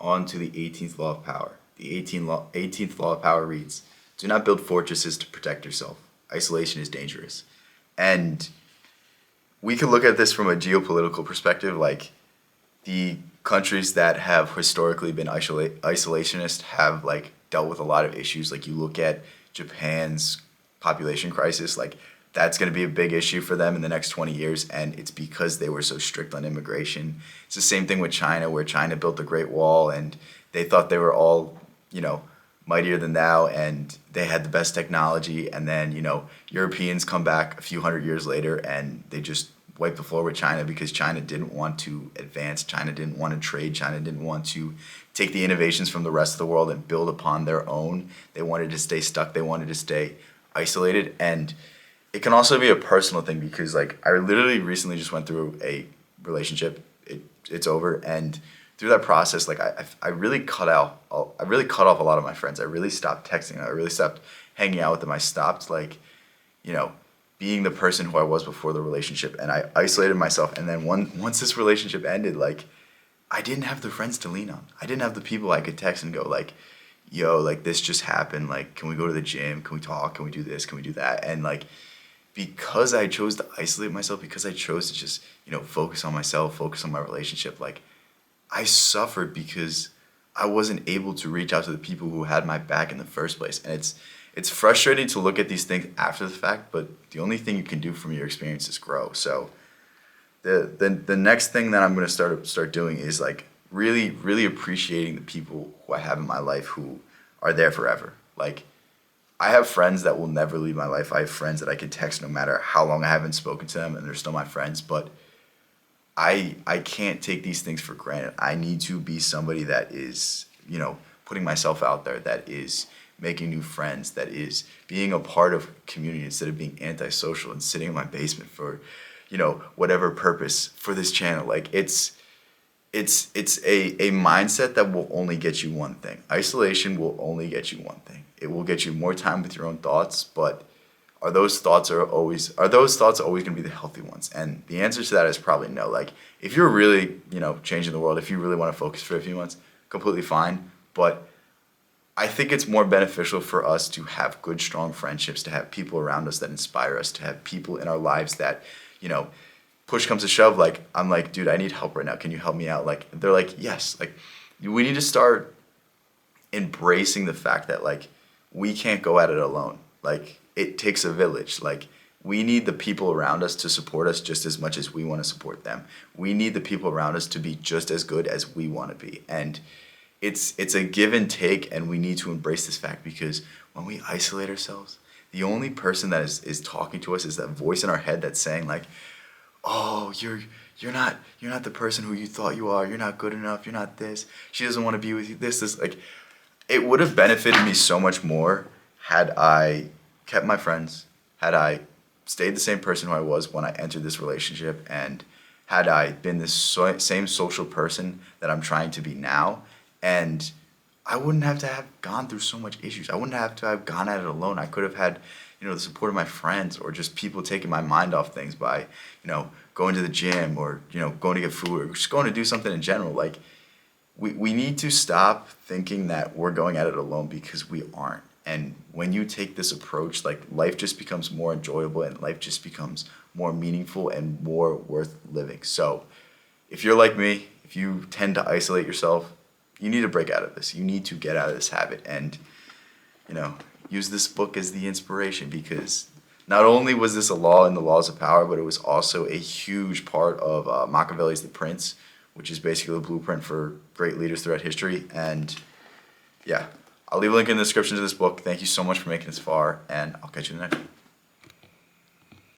on to the 18th law of power. The 18th law of power reads, "Do not build fortresses to protect yourself. Isolation is dangerous." And we could look at this from a geopolitical perspective, like the countries that have historically been isolationist have like dealt with a lot of issues. Like you look at Japan's population crisis, like that's going to be a big issue for them in the next 20 years, and it's because they were so strict on immigration. It's the same thing with China, where China built the Great Wall and they thought they were all, mightier than thou, and they had the best technology, and then, Europeans come back a few hundred years later and they just wipe the floor with China because China didn't want to advance, China didn't want to trade, China didn't want to take the innovations from the rest of the world and build upon their own. They wanted to stay stuck, they wanted to stay isolated. And it can also be a personal thing because like I literally recently just went through a relationship. It's over, and through that process, like I really cut off a lot of my friends. I really stopped texting them. I really stopped hanging out with them. I stopped being the person who I was before the relationship, and I isolated myself. And then once this relationship ended, like I didn't have the friends to lean on. I didn't have the people I could text and go like, "Yo, like this just happened. Like, can we go to the gym? Can we talk? Can we do this? Can we do that?" And like because I chose to isolate myself, because I chose to just focus on myself, focus on my relationship, like I suffered because I wasn't able to reach out to the people who had my back in the first place. And it's frustrating to look at these things after the fact, but the only thing you can do from your experience is grow. So the next thing that I'm going to start doing is like really, really appreciating the people who I have in my life who are there forever. Like I have friends that will never leave my life. I have friends that I can text no matter how long I haven't spoken to them, and they're still my friends. But I can't take these things for granted. I need to be somebody that is, putting myself out there, that is making new friends, that is being a part of community instead of being antisocial and sitting in my basement for, whatever purpose for this channel. Like it's a mindset that will only get you one thing. Isolation will only get you one thing. It will get you more time with your own thoughts, but are those thoughts always going to be the healthy ones? And the answer to that is probably no. Like if you're really, changing the world, if you really want to focus for a few months, completely fine. But I think it's more beneficial for us to have good, strong friendships, to have people around us that inspire us, to have people in our lives that, push comes to shove, like I'm like, dude, I need help right now. Can you help me out? Like they're like, yes. Like we need to start embracing the fact that like we can't go at it alone. Like it takes a village. Like we need the people around us to support us just as much as we want to support them. We need the people around us to be just as good as we want to be. And it's a give and take, and we need to embrace this fact because when we isolate ourselves, the only person that is talking to us is that voice in our head that's saying like, "Oh, you're not the person who you thought you are. You're not good enough. You're not this. She doesn't want to be with you. This like." It would have benefited me so much more had I kept my friends, had I stayed the same person who I was when I entered this relationship, and had I been this same social person that I'm trying to be now. And I wouldn't have to have gone through so much issues. I wouldn't have to have gone at it alone. I could have had, the support of my friends or just people taking my mind off things by, going to the gym or, going to get food or just going to do something in general. Like, we need to stop thinking that we're going at it alone because we aren't. And when you take this approach, like life just becomes more enjoyable and life just becomes more meaningful and more worth living. So if you're like me, if you tend to isolate yourself, you need to break out of this. You need to get out of this habit and, use this book as the inspiration, because not only was this a law in the laws of power, but it was also a huge part of Machiavelli's The Prince, which is basically a blueprint for great leaders throughout history. And yeah, I'll leave a link in the description to this book. Thank you so much for making this far, and I'll catch you in the next one.